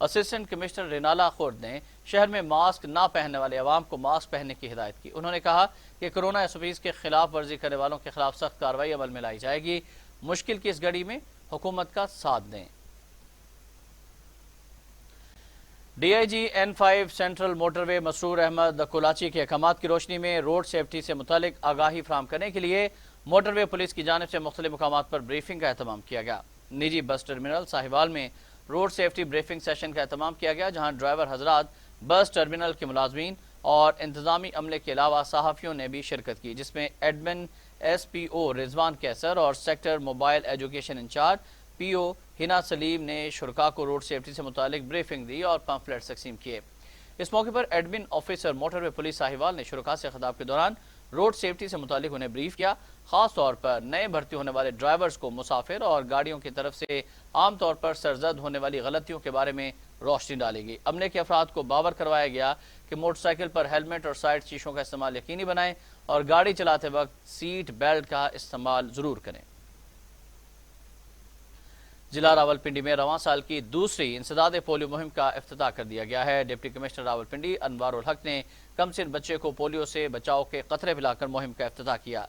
Assistant commissioner رینالا خورد نے شہر میں ماسک نہ پہننے والے عوام کو ماسک پہننے کی ہدایت کی۔ انہوں نے کہا کہ کورونا SOPs کے خلاف ورزی کرنے والوں کے خلاف سخت کارروائی عمل میں لائی جائے گی۔ مشکل کی اس گھڑی میں حکومت کا ساتھ دیں۔ DIG N5 سینٹرل موٹر وے مسرور احمد کولاچی کے احکامات کی روشنی میں روڈ سیفٹی سے متعلق آگاہی فراہم کرنے کے لیے موٹر وے پولیس کی جانب سے مختلف مقامات پر بریفنگ کا اہتمام کیا گیا۔ نجی بس ٹرمینل ساہیوال میں روڈ سیفٹی بریفنگ سیشن کا اہتمام کیا گیا، جہاں ڈرائیور حضرات، بس ٹرمینل کے ملازمین اور انتظامی عملے کے علاوہ صحافیوں نے بھی شرکت کی، جس میں ایڈمن SPO رضوان کیسر اور sector mobile education incharge PO Hina سلیم نے شرکاء کو روڈ سیفٹی سے متعلق بریفنگ دی اور پمفلیٹس تقسیم کیے۔ اس موقع پر ایڈمن آفیسر موٹر وے پولیس ساہیوال نے شرکاء سے خطاب کے دوران روڈ سیفٹی سے متعلق انہیں بریف کیا، خاص طور پر نئے بھرتی ہونے والے ڈرائیورز کو مسافر اور گاڑیوں کی طرف سے عام طور پر سرزد ہونے والی غلطیوں کے بارے میں روشنی ڈالی گئی۔ عملے کے افراد کو باور کروایا گیا کہ موٹر سائیکل پر ہیلمٹ اور سائیڈ شیشوں کا استعمال یقینی بنائیں اور گاڑی چلاتے وقت سیٹ بیلٹ کا استعمال ضرور کریں۔ ضلع راولپنڈی میں رواں سال کی دوسری انسداد پولیو مہم کا افتتاح کر دیا گیا ہے۔ ڈپٹی کمشنر راولپنڈی انوار الحق نے کم سن بچے کو پولیو سے بچاؤ کے قطرے پلا کر مہم کا افتتاح کیا۔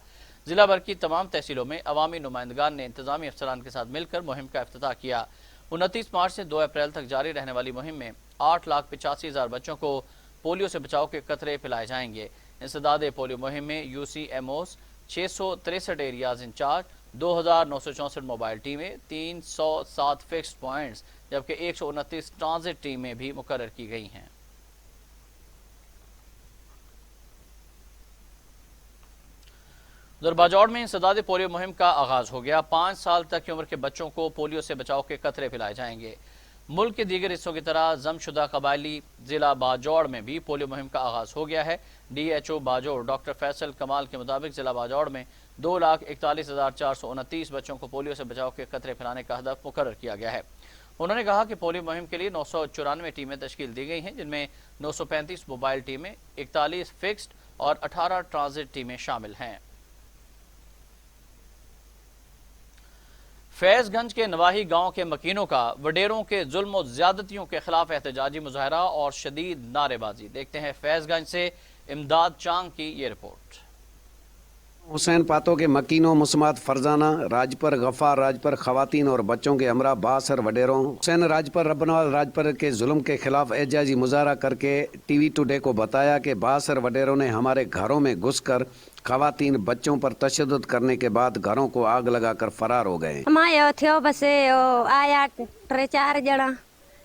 ضلع بھر کی تمام تحصیلوں میں عوامی نمائندگان نے انتظامی افسران کے ساتھ مل کر مہم کا افتتاح کیا۔ 29 مارچ سے 2 اپریل تک جاری رہنے والی مہم میں 8,85,000 بچوں کو پولیو سے بچاؤ کے قطرے پلائے جائیں گے۔ انسداد پولیو مہم میں UCMOs 663 ایریاز انچارج، 2,964 موبائل ٹیمیں، 307 فکسڈ پوائنٹس جبکہ 129 ٹرانزٹ ٹیمیں بھی مقرر کی گئی ہیں۔ باجوڑ میں انسداد پولیو مہم کا آغاز ہو گیا۔ 5 سال تک کی عمر کے بچوں کو پولیو سے بچاؤ کے قطرے پلائے جائیں گے۔ ملک کے دیگر حصوں کی طرح ضم شدہ قبائلی ضلع باجوڑ میں بھی پولیو مہم کا آغاز ہو گیا ہے۔ DHO باجوڑ ڈاکٹر فیصل کمال کے مطابق ضلع باجوڑ میں 2,41,429 بچوں کو پولیو سے بچاؤ کے قطرے پھیلانے کا ہدف مقرر کیا گیا ہے۔ انہوں نے کہا کہ پولیو مہم کے لیے 994 ٹیمیں تشکیل دی گئی ہیں، جن میں 935 موبائل ٹیمیں، 41 فکسڈ اور 18 ٹرانزٹ ٹیمیں شامل ہیں۔ فیض گنج کے نواحی گاؤں کے مکینوں کا وڈیروں کے ظلم و زیادتیوں کے خلاف احتجاجی مظاہرہ اور شدید نعرے بازی۔ دیکھتے ہیں فیض گنج سے امداد چانگ کی یہ رپورٹ۔ حسین پاتو کے مکینوں مسمات فرزانہ راجپر غفار راجپر خواتین اور بچوں کے ہمراہ باثر وڈیروں حسین راجپر ربنوال راجپر کے ظلم کے خلاف احتجاجی مظاہرہ کر کے TV ٹوڈے کو بتایا کہ باثر وڈیروں نے ہمارے گھروں میں گھس کر خواتین بچوں پر تشدد کرنے کے بعد گھروں کو آگ لگا کر فرار ہو گئے۔ ہمارا تھو بس آیا 3-4 جنا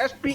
SP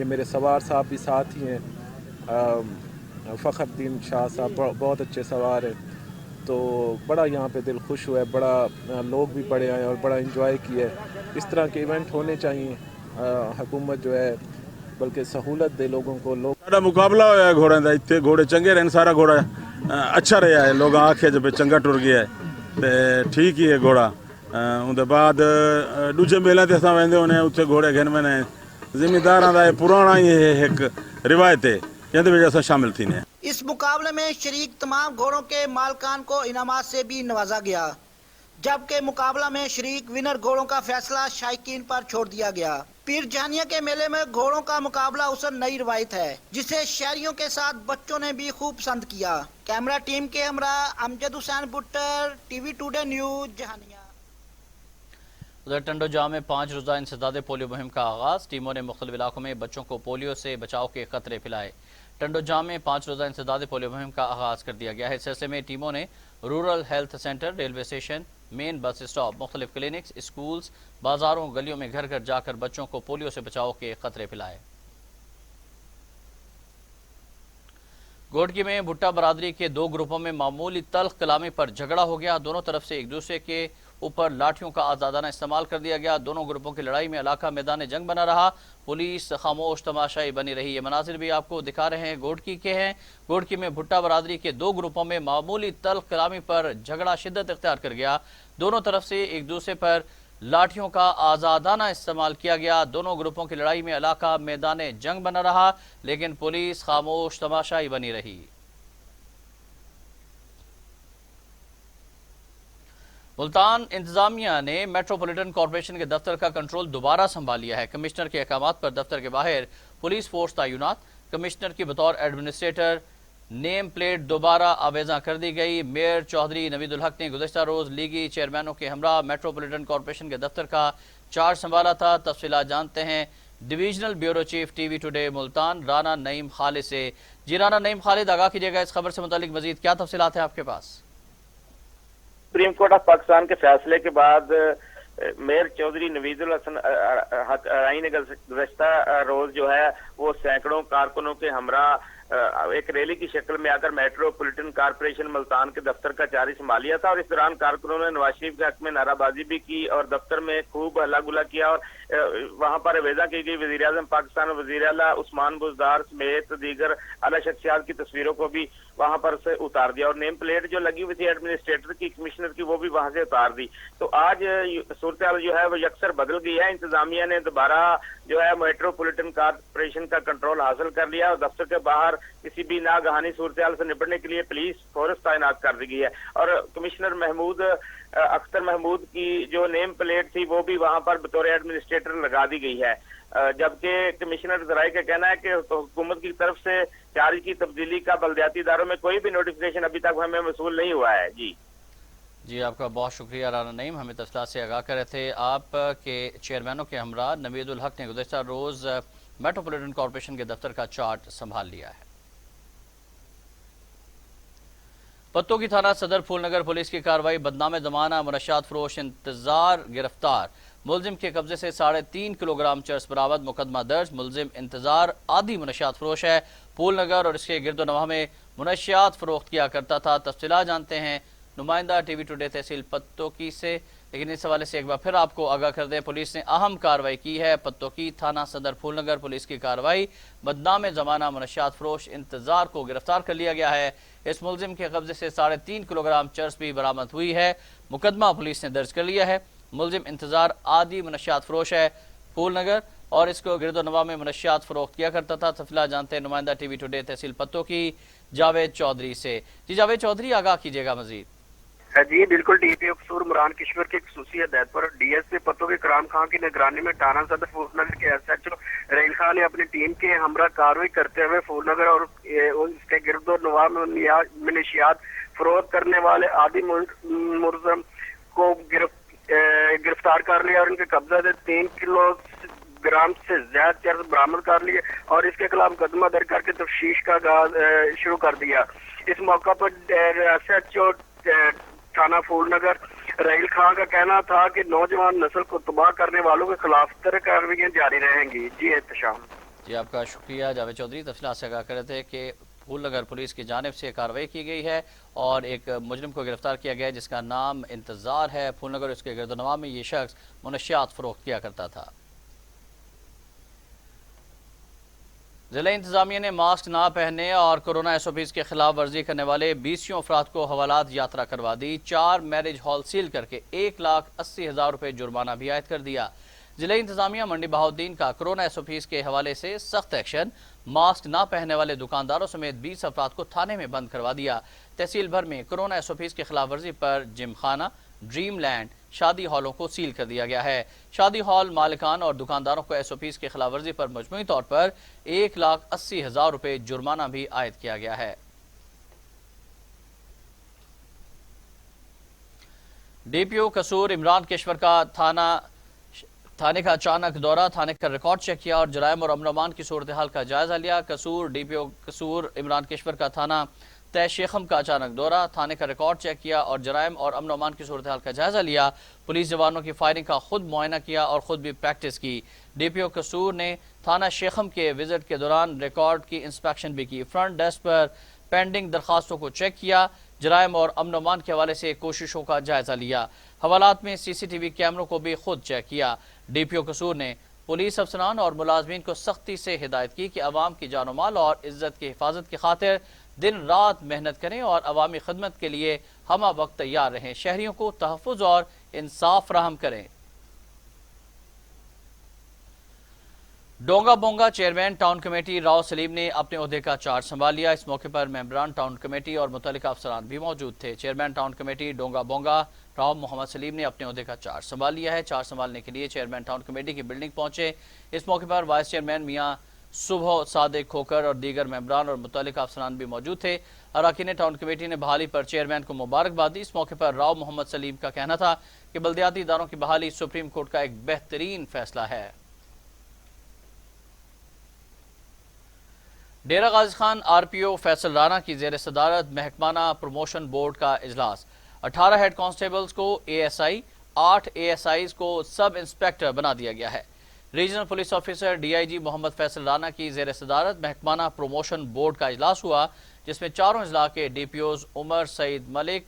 یہ میرے سوار صاحب بھی ساتھ ہی ہیں، فخر الدین شاہ صاحب بہت اچھے سوار ہیں، تو بڑا یہاں پہ دل خوش ہوا ہے، بڑا لوگ بھی بڑے آئے اور بڑا انجوائے کیا ہے۔ اس طرح کے ایونٹ ہونے چاہیے، حکومت جو ہے بلکہ سہولت دے لوگوں کو۔ سارا مقابلہ ہوا ہے گھوڑے کا، اتنے گھوڑے چنگے رہے، سارا گھوڑا اچھا رہا ہے، لوگ آخیا جب چنگا ٹر گیا ہے تے ٹھیک ہی ہے گھوڑا۔ اندر بعد دوجے میلے تے اساں ویندے ہونے اتنے گھوڑے گھن میں زمینداراں دا پرانا ہی ایک روایت ہے جہد وچ اساں شامل تھی نے۔ اس مقابلے میں شریک تمام گھوڑوں کے مالکان کو انعامات سے بھی نوازا گیا، جبکہ مقابلہ میں شریک ونر گھوڑوں کا فیصلہ شائقین پر چھوڑ دیا گیا۔ پیر جہانیہ کے میلے میں گھوڑوں کا مقابلہ حسن نئی روایت ہے، جسے شہریوں کے ساتھ بچوں نے بھی خوب پسند کیا۔ کیمرہ ٹیم کے ہمراہ Amjad Hussain Buttar, T V today news, Jahania. ادھر ٹنڈو جام میں 5 روزہ انسداد پولیو مہم کا آغاز، ٹیموں نے مختلف علاقوں میں بچوں کو پولیو سے بچاؤ کے قطرے پلائے۔ ٹنڈو جام میں 5 روزہ انسداد پولیو مہم کا آغاز کر دیا گیا ہے۔ اس سلسلے میں ٹیموں نے rural health centre, railway station, main bus stop, مختلف کلینکس، اسکولز، بازاروں، گلیوں میں گھر گھر جا کر بچوں کو پولیو سے بچاؤ کے قطرے پلائے۔ گوڑکی میں بھٹا برادری کے 2 گروپوں میں معمولی تلخ کلامی پر جھگڑا ہو گیا، دونوں طرف سے ایک دوسرے کے اوپر لاٹھیوں کا آزادانہ استعمال کر دیا گیا۔ دونوں گروپوں کی لڑائی میں علاقہ میدان جنگ بنا رہا، پولیس خاموش تماشائی بنی رہی۔ یہ مناظر بھی آپ کو دکھا رہے ہیں، گوڑکی کے ہیں۔ گوڑکی میں بھٹا برادری کے 2 گروپوں میں معمولی تلخ کلامی پر جھگڑا شدت اختیار کر گیا، دونوں طرف سے ایک دوسرے پر لاٹھیوں کا آزادانہ استعمال کیا گیا۔ دونوں گروپوں کی لڑائی میں علاقہ میدان جنگ بنا رہا، لیکن پولیس خاموش تماشائی بنی رہی۔ ملتان انتظامیہ نے میٹروپولیٹن کارپوریشن کے دفتر کا کنٹرول دوبارہ سنبھال لیا ہے۔ کمشنر کے احکامات پر دفتر کے باہر پولیس فورس تعینات، کمشنر کی بطور ایڈمنسٹریٹر نیم پلیٹ دوبارہ آویزاں کر دی گئی۔ میئر چودھری نوید الحق نے گزشتہ روز لیگی چیئرمینوں کے ہمراہ میٹروپولیٹن کارپوریشن کے دفتر کا چارج سنبھالا تھا۔ تفصیلات جانتے ہیں divisional bureau chief T V today Multan Rana Naeem Khalid سے۔ جی رانا نعیم خالد، آگاہ کیجیے گا اس خبر سے متعلق مزید کیا تفصیلات ہیں آپ کے پاس؟ سپریم کورٹ آف پاکستان کے فیصلے کے بعد میئر چودھری نوید الحق نے گزشتہ روز جو ہے وہ سینکڑوں کارکنوں کے ہمراہ ایک ریلی کی شکل میں آ کر میٹروپولیٹن کارپوریشن ملتان کے دفتر کا چارج سنبھال لیا تھا، اور اس دوران کارکنوں نے نواز شریف کے حق میں نعرہ بازی بھی کی اور دفتر میں خوب ہلا گلا کیا، اور وہاں پر اویزا کی گئی۔ وزیر اعظم پاکستان وزیر اعلیٰ عثمان بزدار سمیت دیگر اعلیٰ شخصیات کی تصویروں کو بھی وہاں پر سے اتار دیا، اور نیم پلیٹ جو لگی ہوئی تھی ایڈمنسٹریٹر کی، کمشنر کی، وہ بھی وہاں سے اتار دی۔ تو آج صورتحال جو ہے وہ یکسر بدل گئی ہے۔ انتظامیہ نے دوبارہ جو ہے میٹروپولیٹن کارپوریشن کا کنٹرول حاصل کر لیا، اور دفتر کے باہر کسی بھی ناگہانی صورتحال سے نپٹنے کے لیے پولیس فورس تعینات کر دی گئی ہے، اور کمشنر اختر محمود کی جو نیم پلیٹ تھی وہ بھی وہاں پر بطور ایڈمنسٹریٹر لگا دی گئی ہے، جبکہ کمشنر ذرائع کا کہنا ہے کہ حکومت کی طرف سے چارج کی تبدیلی کا بلدیاتی اداروں میں کوئی بھی نوٹیفیکیشن ابھی تک ہمیں موصول نہیں ہوا ہے۔ جی آپ کا بہت شکریہ رانا نعیم، ہمیں تفصیلات سے آگاہ کر رہے تھے۔ آپ کے چیئرمینوں کے ہمراہ نوید الحق نے گزشتہ روز میٹروپولیٹن کارپوریشن کے دفتر کا چارج سنبھال لیا ہے۔ پتو کی تھانہ صدر پھول نگر پولیس کی کارروائی، بدنام زمانہ منشیات فروش انتظار گرفتار، ملزم کے قبضے سے 3.5 کلوگرام چرس برآمد، مقدمہ درج۔ ملزم انتظار عادی منشیات فروش ہے، پھول نگر اور اس کے گرد و نواح میں منشیات فروخت کیا کرتا تھا۔ تفصیلات جانتے ہیں نمائندہ ٹی وی ٹوڈے تحصیل پتوکی سے، لیکن اس حوالے سے ایک بار پھر آپ کو آگاہ کر دیں، پولیس نے اہم کارروائی کی ہے۔ پتوکی تھانہ صدر پھول نگر پولیس کی کارروائی، بدنام زمانہ منشیات فروش انتظار کو گرفتار کر لیا گیا ہے۔ اس ملزم کے قبضے سے 3.5 کلوگرام چرس بھی برآمد ہوئی ہے، مقدمہ پولیس نے درج کر لیا ہے۔ ملزم انتظار عادی منشیات فروش ہے پھول نگر، اور اس کو گرد و نواح میں منشیات فروخت کیا کرتا تھا۔ تفصیلات جانتے ہیں نمائندہ ٹی وی ٹوڈے تحصیل پتوکی جاوید چودھری سے۔ جی جاوید چودھری، آگاہ کیجیے گا مزید۔ جی بالکل، ڈی پی او قصور مران کشور کی خصوصی ہدایت پر ڈی ایس پی پتوکی کرام خان کی نگرانی میں ٹانہ صدر پھول نگر کے S H O Raheel Khan نے اپنی ٹیم کے ہمراہ کارروائی کرتے ہوئے پھول نگر اور اس کے گرد و نواح میں منشیات فروخت کرنے والے عادی ملزم کو گرفتار کر لیا، اور ان کے قبضہ سے 3 کلو گرام سے زیادہ چرس برآمد کر لیے، اور اس کے خلاف مقدمہ درج کر کے تفتیش کا آغاز شروع کر دیا۔ اس موقع پر ایس ایچ او تھانہ پھول نگر رحیل خان کا کہنا تھا کہ نوجوان نسل کو تباہ کرنے والوں کے خلاف طرح کارروائیاں جاری رہیں گی۔ جی احتشام۔ جی آپ کا شکریہ جاوید چودھری، تفصیلات سے آگاہ کر رہے تھے کہ پھول نگر پولیس کی جانب سے کارروائی کی گئی ہے اور ایک مجرم کو گرفتار کیا گیا ہے جس کا نام انتظار ہے پھول نگر، اس کے گرد و نواح میں یہ شخص منشیات فروخت کیا کرتا تھا۔ ضلع انتظامیہ نے ماسک نہ پہننے اور کورونا ایس او پیز کے خلاف ورزی کرنے والے 20 افراد کو حوالات یاترا کروا دی، 4 میرج ہال سیل کر کے 1,80,000 روپے جرمانہ بھی عائد کر دیا۔ ضلع انتظامیہ منڈی بہاؤالدین کا کورونا ایس او پیز کے حوالے سے سخت ایکشن، ماسک نہ پہننے والے دکانداروں سمیت 20 افراد کو تھانے میں بند کروا دیا۔ تحصیل بھر میں کورونا ایس او پیز کے خلاف ورزی پر جم خانہ، ڈریم لینڈ، شادی ہالوں کو سیل کر دیا گیا ہے۔ شادی ہال مالکان اور دکانداروں کو ایس او پیز کی خلاف ورزی پر مجموعی طور پر 1,80,000 روپے جرمانہ بھی عائد کیا گیا ہے۔ ڈی پی او قصور عمران کشور کا تھانے کا اچانک دورہ، تھانے کا ریکارڈ چیک کیا اور جرائم اور امن و امان کی صورتحال کا جائزہ لیا۔ ڈی پی او قصور عمران کشور کا تھانہ طے شیخم کا اچانک دورہ، تھانے کا ریکارڈ چیک کیا اور جرائم اور امن و امان کی صورتحال کا جائزہ لیا۔ پولیس جوانوں کی فائرنگ کا خود معائنہ کیا اور خود بھی پریکٹس کی۔ ڈی پی او قصور نے تھانہ شیخم کے وزٹ کے دوران ریکارڈ کی انسپیکشن بھی کی، فرنٹ ڈیسک پر پینڈنگ درخواستوں کو چیک کیا، جرائم اور امن و امان کے حوالے سے کوششوں کا جائزہ لیا۔ حوالات میں سی سی ٹی وی کیمروں کو بھی خود چیک کیا۔ ڈی پی او قصور نے پولیس افسران اور ملازمین کو سختی سے ہدایت کی کہ عوام کی جان و مال اور عزت کی حفاظت کی خاطر دن رات محنت کریں اور عوامی خدمت کے لیے ہمہ وقت تیار رہیں، شہریوں کو تحفظ اور انصاف فراہم کریں۔ ڈونگا بونگا چیئرمین ٹاؤن کمیٹی راؤ سلیم نے اپنے عہدے کا چارج سنبھال لیا۔ اس موقع پر ممبران ٹاؤن کمیٹی اور متعلقہ افسران بھی موجود تھے۔ چیئرمین ٹاؤن کمیٹی ڈونگا بونگا راؤ محمد سلیم نے اپنے عہدے کا چارج سنبھال لیا ہے۔ چارج سنبھالنے کے لیے چیئرمین ٹاؤن کمیٹی کی بلڈنگ پہنچے۔ اس موقع پر وائس چیئرمین میاں صبح صادق کھوکر اور دیگر ممبران اور متعلقہ افسران بھی موجود تھے۔ اراکین ٹاؤن کمیٹی نے بحالی پر چیئرمین کو مبارکباد دی۔ اس موقع پر راؤ محمد سلیم کا کہنا تھا کہ بلدیاتی اداروں کی بحالی سپریم کورٹ کا ایک بہترین فیصلہ ہے۔ Dera Ghazi Khan are P O Faisal Rana کی زیر صدارت محکمانہ پروموشن بورڈ کا اجلاس، 18 ہیڈ کانسٹیبلز کو A S I, 8 A S Is کو سب انسپیکٹر بنا دیا گیا ہے۔ Regional police officer D I G Muhammad Faisal Rana کی زیر صدارت محکمانہ پروموشن بورڈ کا اجلاس ہوا، جس میں چاروں اضلاع کے ڈی پی اوز عمر سعید ملک،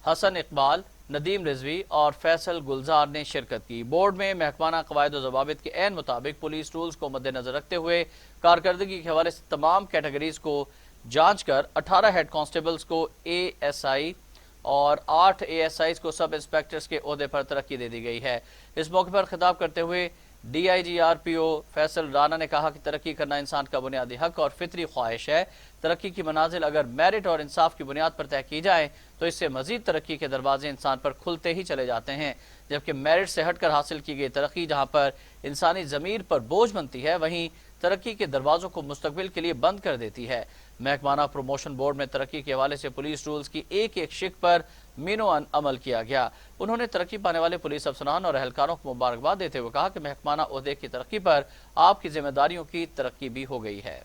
حسن اقبال، ندیم رضوی اور فیصل گلزار نے شرکت کی۔ بورڈ میں محکمانہ قواعد و ضوابط کے عین مطابق پولیس رولز کو مد نظر رکھتے ہوئے کارکردگی کے حوالے سے تمام کیٹیگریز کو جانچ کر 18 ہیڈ کانسٹیبلز کو اے ایس آئی اور 8 اے ایس آئیز کو سب انسپیکٹرز کے عہدے پر ترقی دے دی گئی ہے۔ اس موقع پر خطاب کرتے ہوئے D I G R P O Faisal Rana نے کہا کہ ترقی کرنا انسان کا بنیادی حق اور فطری خواہش ہے۔ ترقی کی منازل اگر میرٹ اور انصاف کی بنیاد پر طے کی جائے تو اس سے مزید ترقی کے دروازے انسان پر کھلتے ہی چلے جاتے ہیں، جبکہ میرٹ سے ہٹ کر حاصل کی گئی ترقی جہاں پر انسانی ضمیر پر بوجھ بنتی ہے، وہیں ترقی کے دروازوں کو مستقبل کے لیے بند کر دیتی ہے۔ محکمانہ پروموشن بورڈ میں ترقی کے حوالے سے پولیس رولز کی ایک ایک شق پر مینو عمل کیا گیا۔ انہوں نے ترقی پانے والے پولیس افسران اور اہلکاروں کو مبارکباد دیتے ہوئے کہا کہ محکمانہ عہدے کی ترقی پر آپ کی ذمہ داریوں کی ترقی بھی ہو گئی ہے۔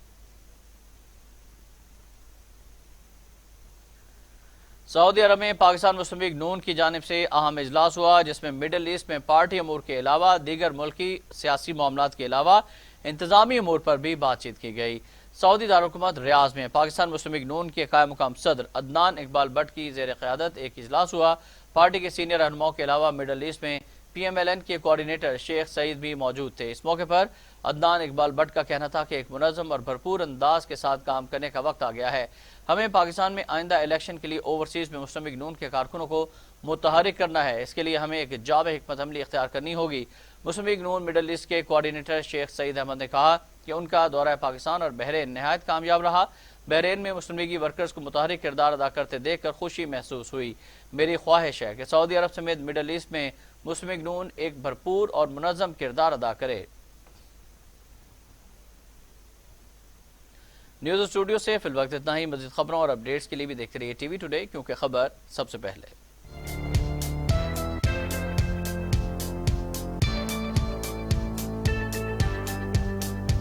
سعودی عرب میں پاکستان مسلم لیگ نون کی جانب سے اہم اجلاس ہوا، جس میں مڈل ایسٹ میں پارٹی امور کے علاوہ دیگر ملکی سیاسی معاملات کے علاوہ انتظامی امور پر بھی بات چیت کی گئی۔ سعودی دارالحکومت ریاض میں پاکستان مسلم لیگ نون کے قائم مقام صدر عدنان اقبال بٹ کی زیر قیادت ایک اجلاس ہوا۔ پارٹی کے سینئر رہنماؤں کے علاوہ مڈل ایسٹ میں پی ایم ایل این کے کوارڈینیٹر شیخ سعید بھی موجود تھے۔ اس موقع پر عدنان اقبال بٹ کا کہنا تھا کہ ایک منظم اور بھرپور انداز کے ساتھ کام کرنے کا وقت آ گیا ہے۔ ہمیں پاکستان میں آئندہ الیکشن کے لیے اوورسیز میں مسلم لیگ نون کے کارکنوں کو متحرک کرنا ہے۔ اس کے لیے ہمیں ایک جامع حکمت عملی اختیار کرنی ہوگی۔ مسلم لیگ نون مڈل ایسٹ کے کوارڈینیٹر شیخ سعید احمد نے کہا کہ ان کا دورہ پاکستان اور بحرین نہایت کامیاب رہا۔ بحرین میں مسلم لیگی ورکرز کو متحرک کردار ادا کرتے دیکھ کر خوشی محسوس ہوئی۔ میری خواہش ہے کہ سعودی عرب سمیت مڈل ایسٹ میں مسلم لیگ نون ایک بھرپور اور منظم کردار ادا کرے۔ نیوز اسٹوڈیو سے فی الوقت اتنا ہی۔ مزید خبروں اور اپڈیٹس کے لیے بھی دیکھتے رہیے ٹی وی ٹوڈے، کیونکہ خبر سب سے پہلے۔